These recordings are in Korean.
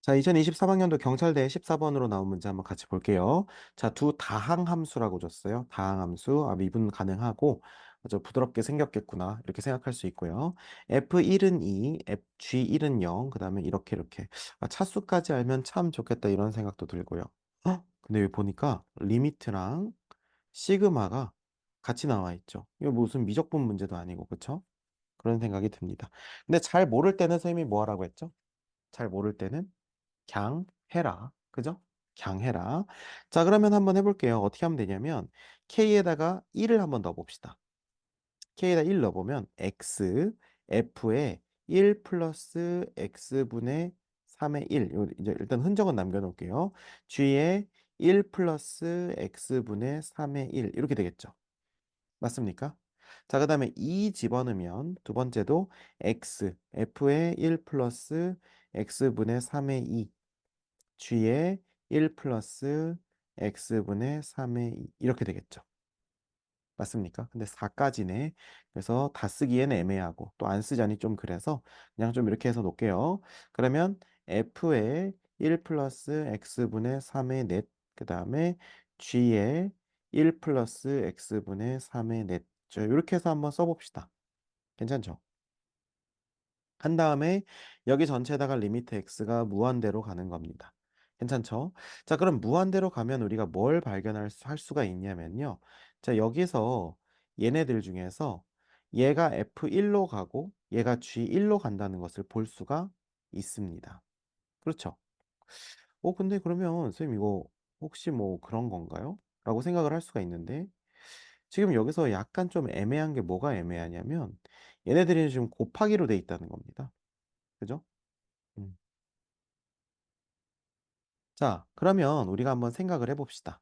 자, 2024학년도 경찰대 14번으로 나온 문제 한번 같이 볼게요. 자, 두 다항함수라고 줬어요. 다항함수, 미분 가능하고, 저 부드럽게 생겼겠구나. 이렇게 생각할 수 있고요. F1은 2, G1은 0, 그 다음에 이렇게. 차수까지 알면 참 좋겠다. 이런 생각도 들고요. 근데 여기 보니까 리미트랑 시그마가 같이 나와 있죠. 이거 무슨 미적분 문제도 아니고, 그쵸? 그런 생각이 듭니다. 근데 잘 모를 때는 선생님이 뭐 하라고 했죠? 잘 모를 때는 그냥 해라. 그죠? 그냥 해라. 자, 그러면 한번 해볼게요. 어떻게 하면 되냐면 K에다가 1을 한번 넣어봅시다. K에다 1 넣어보면 X, F에 1 플러스 X분의 3의 1. 이제 일단 흔적은 남겨놓을게요. G에 1 플러스 X분의 3의 1. 이렇게 되겠죠. 맞습니까? 자, 그 다음에 2 집어넣으면 두 번째도 X, F에 1 플러스 X분의 3의 2. G에 1 플러스 X분의 3의 2 이렇게 되겠죠. 맞습니까? 근데 4까지네. 그래서 다 쓰기에는 애매하고 또 안 쓰자니 좀 그래서 그냥 좀 이렇게 해서 놓을게요. 그러면 F에 1 플러스 X분의 3의 넷, 그 다음에 G에 1 플러스 X분의 3의 넷. 이렇게 해서 한번 써봅시다. 괜찮죠? 한 다음에 여기 전체에다가 리미트 x가 무한대로 가는 겁니다. 괜찮죠? 자, 그럼 무한대로 가면 우리가 뭘 할 수가 있냐면요. 자, 여기서 얘네들 중에서 얘가 F1로 가고 얘가 G1로 간다는 것을 볼 수가 있습니다. 그렇죠? 근데 그러면 선생님 이거 혹시 뭐 그런 건가요? 라고 생각을 할 수가 있는데 지금 여기서 약간 좀 애매한 게 뭐가 애매하냐면 얘네들이 지금 곱하기로 돼 있다는 겁니다. 그죠? 음. 자, 그러면 우리가 한번 생각을 해봅시다.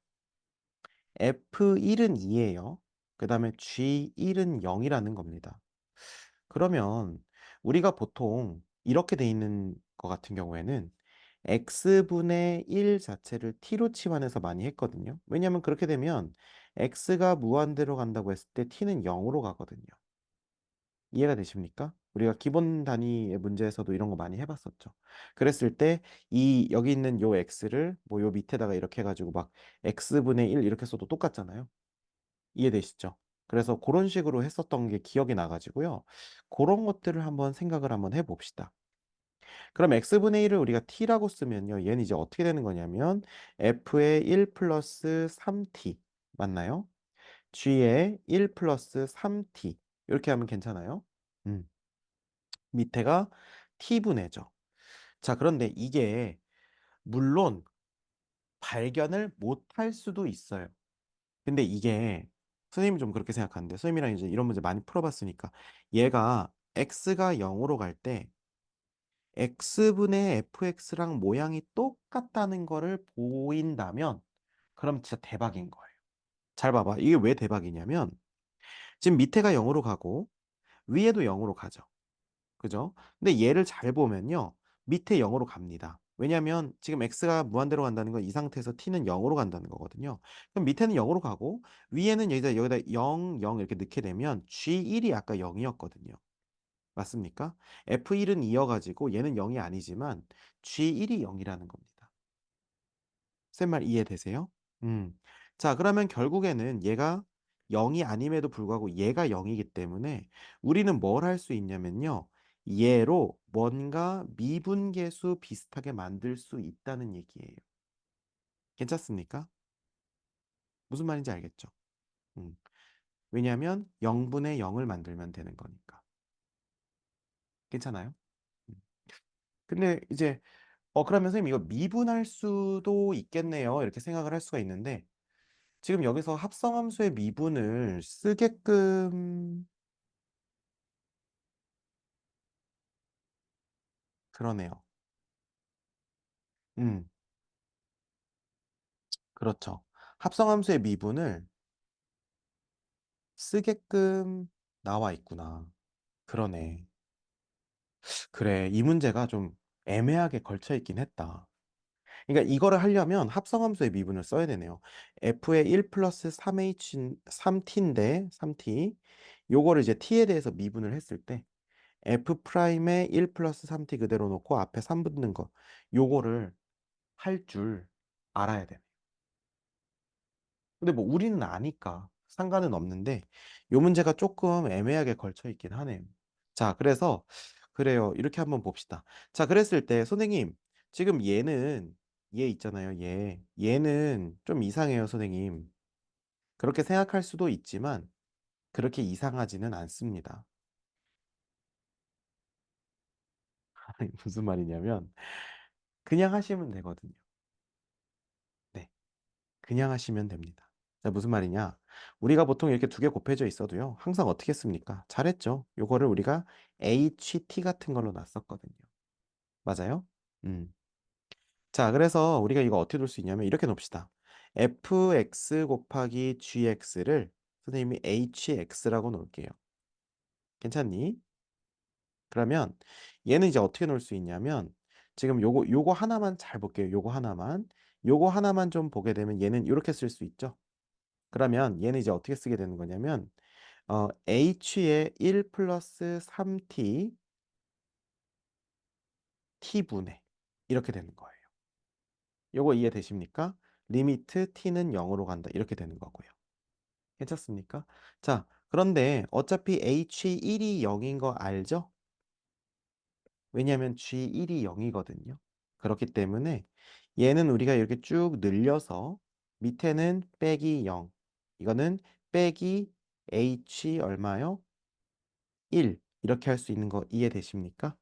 F1은 2예요. 그 다음에 G1은 0이라는 겁니다. 그러면 우리가 보통 이렇게 돼 있는 것 같은 경우에는 x분의 1 자체를 t로 치환해서 많이 했거든요. 왜냐하면 그렇게 되면 x가 무한대로 간다고 했을 때 t는 0으로 가거든요. 이해가 되십니까? 우리가 기본 단위의 문제에서도 이런 거 많이 해봤었죠. 그랬을 때 이 여기 있는 요 x를 뭐 요 밑에다가 이렇게 해가지고 막 x분의 1 이렇게 써도 똑같잖아요. 이해되시죠? 그래서 그런 식으로 했었던 게 기억이 나가지고요. 그런 것들을 한번 생각을 한번 해봅시다. 그럼 x분의 1을 우리가 t라고 쓰면요. 얘는 이제 어떻게 되는 거냐면 f의 1 플러스 3t 맞나요? g의 1 플러스 3t 이렇게 하면 괜찮아요? 음. 밑에가 t분의죠. 자, 그런데 이게 물론 발견을 못할 수도 있어요. 근데 이게 선생님이 좀 그렇게 생각하는데 선생님이랑 이제 이런 문제 많이 풀어봤으니까 얘가 x가 0으로 갈 때 x분의 fx랑 모양이 똑같다는 거를 보인다면 그럼 진짜 대박인 거예요. 잘 봐봐. 이게 왜 대박이냐면 지금 밑에가 0으로 가고 위에도 0으로 가죠. 그죠? 근데 얘를 잘 보면요. 밑에 0으로 갑니다. 왜냐면 지금 x가 무한대로 간다는 건 이 상태에서 t는 0으로 간다는 거거든요. 그럼 밑에는 0으로 가고 위에는 여기다 0, 0 이렇게 넣게 되면 g1이 아까 0이었거든요. 맞습니까? f1은 2여가지고 얘는 0이 아니지만 g1이 0이라는 겁니다. 쌤 말 이해되세요? 음. 자, 그러면 결국에는 얘가 0이 아님에도 불구하고 얘가 0이기 때문에 우리는 뭘 할 수 있냐면요. 얘로 뭔가 미분계수 비슷하게 만들 수 있다는 얘기예요. 괜찮습니까? 무슨 말인지 알겠죠? 음. 왜냐하면 0분의 0을 만들면 되는 거니까. 괜찮아요? 음. 근데 이제 그러면 선생님 이거 미분할 수도 있겠네요. 이렇게 생각을 할 수가 있는데 지금 여기서 합성함수의 미분을 쓰게끔 그러네요. 음, 그렇죠. 합성함수의 미분을 쓰게끔 나와 있구나. 그러네. 그래, 이 문제가 좀 애매하게 걸쳐 있긴 했다. 그러니까 이거를 하려면 합성함수의 미분을 써야 되네요. f의 1 플러스 3h, 3t인데, 3t. 요거를 이제 t에 대해서 미분을 했을 때 f 프라임에 1 플러스 3t 그대로 놓고 앞에 3 붙는 거 요거를 할 줄 알아야 돼요. 근데 뭐 우리는 아니까 상관은 없는데 요 문제가 조금 애매하게 걸쳐 있긴 하네요. 자, 그래서 그래요. 이렇게 한번 봅시다. 자, 그랬을 때 선생님 지금 얘 있잖아요. 얘는 좀 이상해요, 선생님. 그렇게 생각할 수도 있지만 그렇게 이상하지는 않습니다. 무슨 말이냐면 그냥 하시면 되거든요. 네. 그냥 하시면 됩니다. 자, 무슨 말이냐? 우리가 보통 이렇게 두 개 곱해져 있어도요. 항상 어떻게 씁니까? 잘했죠. 요거를 우리가 HT 같은 걸로 놨었거든요. 맞아요? 음. 자, 그래서 우리가 이거 어떻게 둘 수 있냐면 이렇게 놓읍시다. fx 곱하기 gx를 선생님이 hx라고 놓을게요. 괜찮니? 그러면 얘는 이제 어떻게 놓을 수 있냐면 지금 요거 하나만 잘 볼게요. 요거 하나만 좀 보게 되면 얘는 이렇게 쓸 수 있죠. 그러면 얘는 이제 어떻게 쓰게 되는 거냐면 h의 1 플러스 3t t분의 이렇게 되는 거예요. 요거 이해되십니까? 리미트 t는 0으로 간다 이렇게 되는 거고요. 괜찮습니까? 자, 그런데 어차피 h1이 0인 거 알죠? 왜냐하면 g1이 0이거든요. 그렇기 때문에 얘는 우리가 이렇게 쭉 늘려서 밑에는 빼기 0 이거는 빼기 h 얼마요? 1 이렇게 할 수 있는 거 이해되십니까?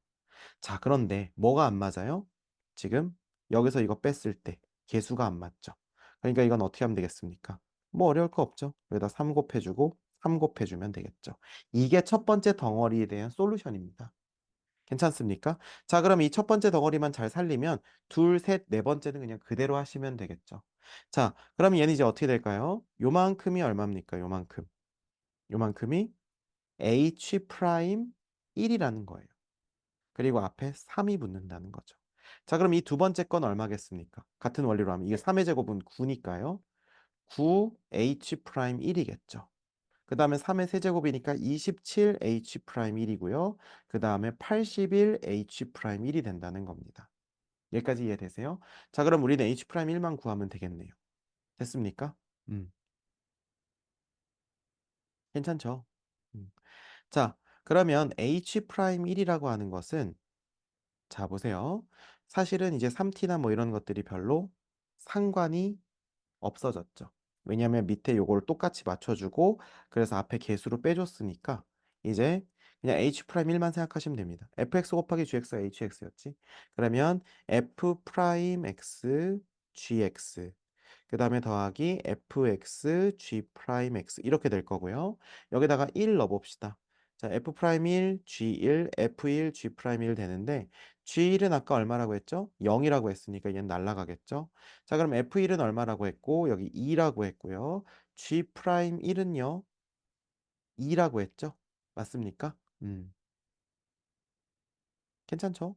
자, 그런데 뭐가 안 맞아요? 지금 여기서 이거 뺐을 때 개수가 안 맞죠. 그러니까 이건 어떻게 하면 되겠습니까? 뭐 어려울 거 없죠. 여기다 3 곱해주고 3 곱해주면 되겠죠. 이게 첫 번째 덩어리에 대한 솔루션입니다. 괜찮습니까? 자, 그럼 이 첫 번째 덩어리만 잘 살리면 둘, 셋, 네 번째는 그냥 그대로 하시면 되겠죠. 자, 그럼 얘는 이제 어떻게 될까요? 요만큼이 얼마입니까? 요만큼이 h 프라임 1이라는 거예요. 그리고 앞에 3이 붙는다는 거죠. 자, 그럼 이 두 번째 건 얼마겠습니까? 같은 원리로 하면 이게 3의 제곱은 9니까요. 9h 프라임 1이겠죠. 그 다음에 3의 세제곱이니까 27h 프라임 1이고요. 그 다음에 81h 프라임 1이 된다는 겁니다. 여기까지 이해되세요? 자, 그럼 우리는 h 프라임 1만 구하면 되겠네요. 됐습니까? 음, 괜찮죠? 음. 자, 그러면 h 프라임 1이라고 하는 것은 자, 보세요. 사실은 이제 3t나 뭐 이런 것들이 별로 상관이 없어졌죠. 왜냐하면 밑에 요걸 똑같이 맞춰주고 그래서 앞에 개수로 빼줬으니까 이제 그냥 h'1만 생각하시면 됩니다. fx 곱하기 gx가 hx였지. 그러면 f 프라임 x gx 그 다음에 더하기 fx g 프라임 x 이렇게 될 거고요. 여기다가 1 넣어봅시다. 자, f 프라임 1, g1, f1, g 프라임 1 되는데 g1은 아까 얼마라고 했죠? 0이라고 했으니까 얘는 날라가겠죠? 자, 그럼 f1은 얼마라고 했고 여기 2라고 했고요. g 프라임 1은요? 2라고 했죠? 맞습니까? 괜찮죠?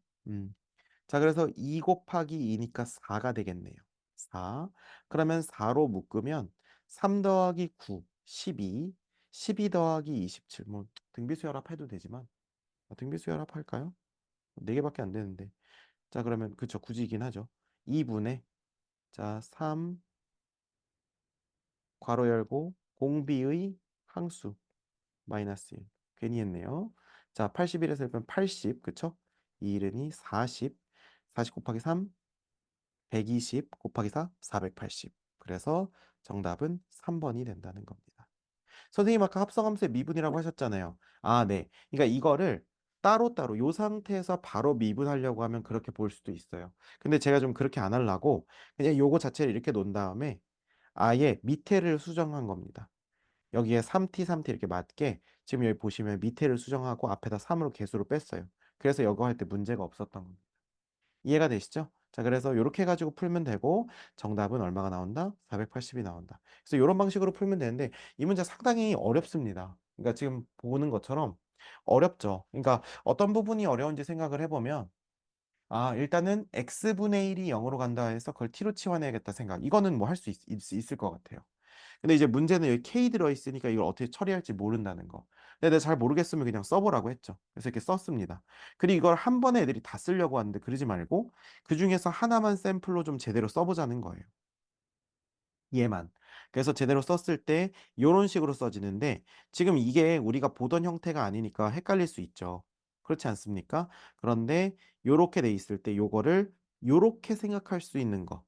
자, 그래서 2 곱하기 2니까 4가 되겠네요. 4. 그러면 4로 묶으면 3 더하기 9, 12, 12 더하기 27. 뭐 등비수열합 해도 되지만 등비수열합 할까요? 4개밖에 안 되는데. 자, 그러면 그쵸. 굳이긴 하죠. 2분의 자, 3 괄호 열고 공비의 항수 마이너스 1. 괜히 했네요. 자, 81에서 1면 80, 그쵸? 2일은이 40, 40 곱하기 3, 120 곱하기 4, 480. 그래서 정답은 3번이 된다는 겁니다. 선생님 아까 합성함수의 미분이라고 하셨잖아요. 아, 네. 그러니까 이거를 따로따로 요 상태에서 바로 미분하려고 하면 그렇게 볼 수도 있어요. 근데 제가 좀 그렇게 안 하려고 그냥 요거 자체를 이렇게 놓은 다음에 아예 밑에를 수정한 겁니다. 여기에 3t, 3t 이렇게 맞게 지금 여기 보시면 밑에를 수정하고 앞에다 3으로 개수로 뺐어요. 그래서 이거 할 때 문제가 없었던 겁니다. 이해가 되시죠? 자, 그래서 이렇게 해가지고 풀면 되고 정답은 얼마가 나온다? 480이 나온다. 그래서 이런 방식으로 풀면 되는데 이 문제 상당히 어렵습니다. 그러니까 지금 보는 것처럼 어렵죠. 그러니까 어떤 부분이 어려운지 생각을 해보면 아, 일단은 x분의 1이 0으로 간다 해서 그걸 t로 치환해야겠다 생각. 이거는 뭐 할 수 있을 것 같아요. 근데 이제 문제는 여기 k 들어있으니까 이걸 어떻게 처리할지 모른다는 거. "네네. 잘 모르겠으면 그냥 써 보라."고 했죠. 그래서 이렇게 썼습니다. 그리고 이걸 한 번에 애들이 다 쓰려고 하는데 그러지 말고 그중에서 하나만 샘플로 좀 제대로 써 보자는 거예요. 얘만. 그래서 제대로 썼을 때 요런 식으로 써지는데 지금 이게 우리가 보던 형태가 아니니까 헷갈릴 수 있죠. 그렇지 않습니까? 그런데 요렇게 돼 있을 때 요거를 요렇게 생각할 수 있는 거.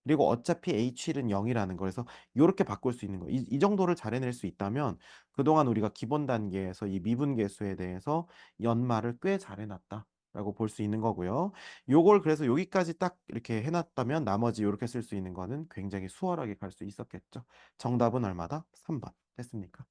그리고 어차피 H1은 0 이라는 거. 그래서 요렇게 바꿀 수 있는 거. 이 정도를 잘 해낼 수 있다면 그동안 우리가 기본 단계에서 이 미분계수에 대해서 연말을 꽤 잘 해 놨다라고 볼 수 있는 거고요. 요걸 그래서 여기까지 딱 이렇게 해 놨다면 나머지 요렇게 쓸 수 있는 거는 굉장히 수월하게 갈 수 있었겠죠. 정답은 얼마다? 3번. 됐습니까?